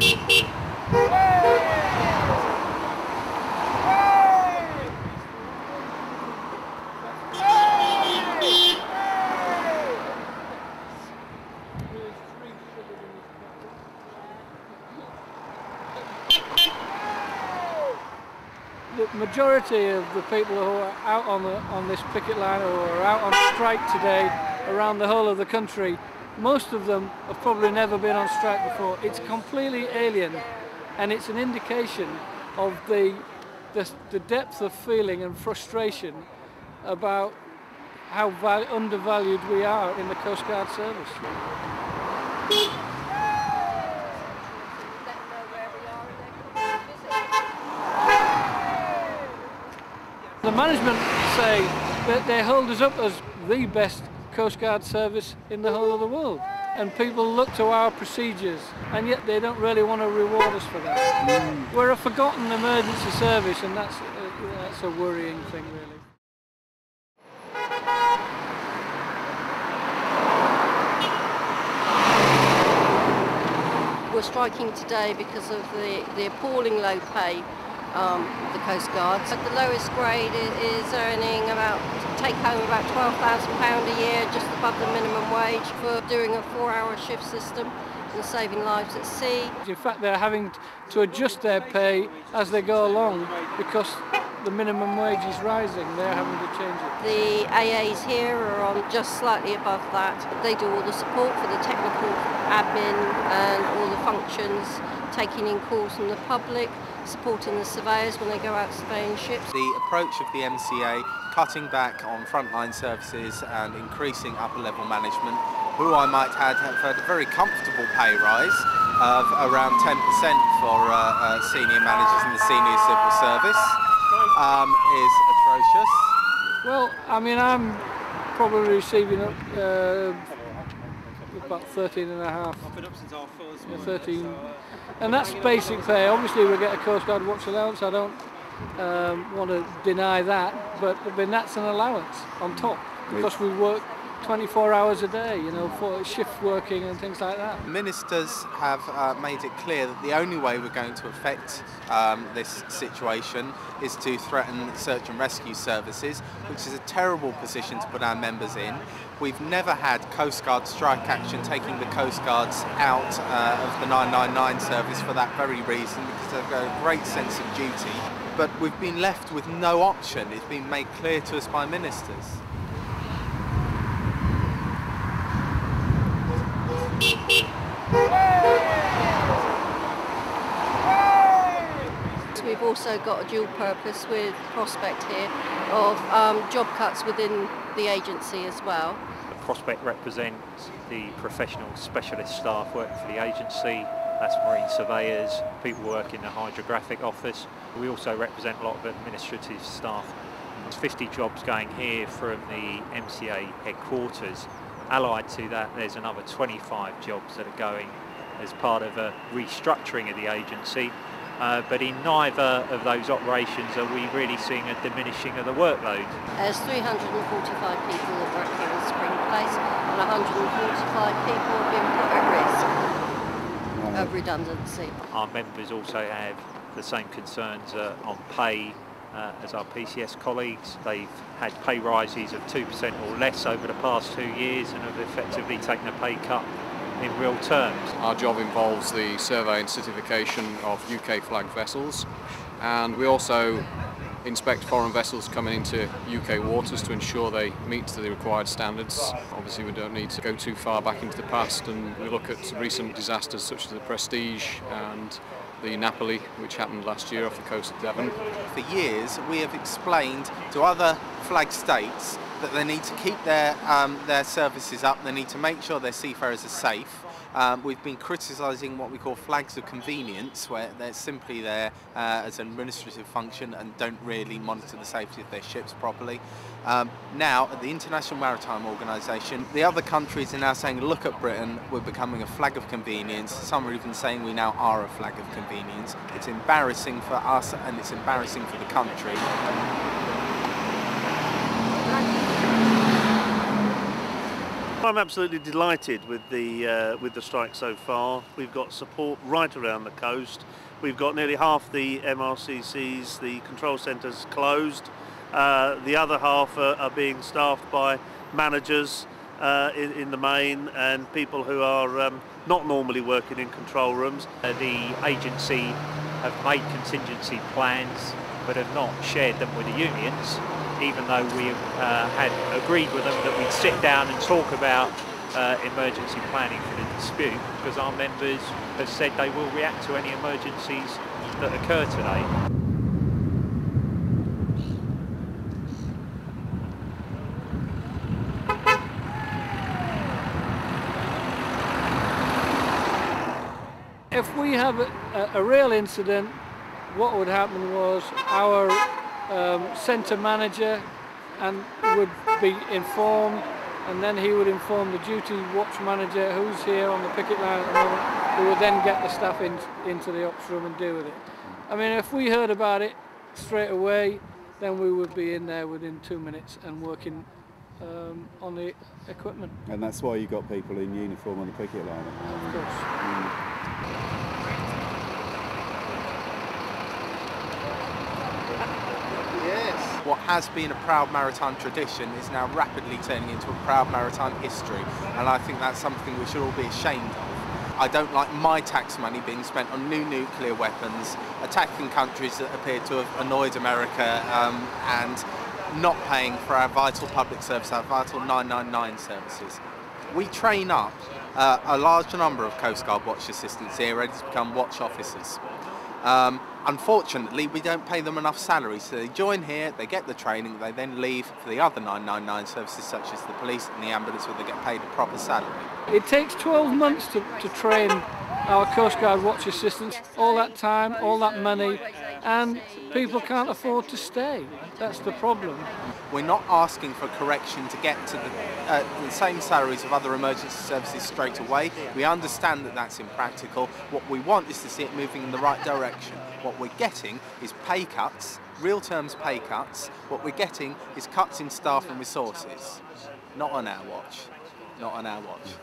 The majority of the people who are out on this picket line or are out on strike today around the whole of the country, most of them have probably never been on strike before. It's completely alien, and it's an indication of the depth of feeling and frustration about how undervalued we are in the Coastguard service. The management say that they hold us up as the best Coastguard service in the whole of the world, and people look to our procedures, and yet they don't really want to reward us for that. We're a forgotten emergency service, and that's a worrying thing, really. We're striking today because of the appalling low pay the Coastguards. The lowest grade is earning take home about £12,000 a year, just above the minimum wage, for doing a 4-hour shift system and saving lives at sea. In fact, they're having to adjust their pay as they go along because the minimum wage is rising. They're having to change it. The AAs here are on just slightly above that. They do all the support for the technical admin and all the functions, taking in calls from the public, supporting the surveyors when they go out surveying ships. The approach of the MCA, cutting back on frontline services and increasing upper level management, who I might add have had a very comfortable pay rise of around 10% for senior managers in the senior civil service, is atrocious. Well, I mean, I'm probably receiving about 13.5. I've been up since half 4 this 13, and that's basic pay. Obviously, we get a Coastguard watch allowance. I don't want to deny that, but I mean, that's an allowance on top because we work 24 hours a day, you know, for shift working and things like that. Ministers have made it clear that the only way we're going to affect this situation is to threaten search and rescue services, which is a terrible position to put our members in. We've never had Coastguard strike action taking the Coastguards out of the 999 service for that very reason, because they've got a great sense of duty. But we've been left with no option. It's been made clear to us by ministers. We've also got a dual purpose with Prospect here of job cuts within the agency as well. Prospect represents the professional specialist staff working for the agency. That's marine surveyors, people working in the hydrographic office. We also represent a lot of administrative staff. There's 50 jobs going here from the MCA headquarters. Allied to that, there's another 25 jobs that are going as part of a restructuring of the agency. But in neither of those operations are we really seeing a diminishing of the workload. There's 345 people that work here in Spring Place, and 145 people have been put at risk of redundancy. Our members also have the same concerns on pay as our PCS colleagues. They've had pay rises of 2% or less over the past 2 years and have effectively taken a pay cut in real terms. Our job involves the survey and certification of UK flagged vessels, and we also inspect foreign vessels coming into UK waters to ensure they meet the required standards. Obviously we don't need to go too far back into the past, and we look at recent disasters such as the Prestige and the Napoli, which happened last year off the coast of Devon. For years we have explained to other flag states that they need to keep their services up, they need to make sure their seafarers are safe. We've been criticising what we call flags of convenience, where they're simply there as an administrative function and don't really monitor the safety of their ships properly. Now, at the International Maritime Organisation, the other countries are now saying, look at Britain, we're becoming a flag of convenience. Some are even saying we now are a flag of convenience. It's embarrassing for us and it's embarrassing for the country. I I'm absolutely delighted with the strike so far. We've got support right around the coast. We've got nearly half the MRCCs, the control centres, closed. The other half are being staffed by managers in the main, and people who are not normally working in control rooms. The agency have made contingency plans but have not shared them with the unions, even though we had agreed with them that we'd sit down and talk about emergency planning for the dispute, because our members have said they will react to any emergencies that occur today. If we have a real incident, what would happen was our centre manager would be informed, and then he would inform the duty watch manager who's here on the picket line at the moment, who would then get the staff into the ops room and deal with it. I mean, if we heard about it straight away, then we would be in there within 2 minutes and working on the equipment. And that's why you got people in uniform on the picket line. Of course. What has been a proud maritime tradition is now rapidly turning into a proud maritime history, and I think that's something we should all be ashamed of. I don't like my tax money being spent on new nuclear weapons, attacking countries that appear to have annoyed America, and not paying for our vital public service, our vital 999 services. We train up a large number of Coastguard watch assistants here ready to become watch officers. Unfortunately, we don't pay them enough salary, so they join here, they get the training, they then leave for the other 999 services such as the police and the ambulance, where they get paid a proper salary. It takes 12 months to train our Coastguard watch assistants, all that time, all that money, and people can't afford to stay. That's the problem. We're not asking for correction to get to the same salaries of other emergency services straight away. We understand that that's impractical. What we want is to see it moving in the right direction. What we're getting is pay cuts, real terms pay cuts. What we're getting is cuts in staff and resources. Not on our watch. Not on our watch.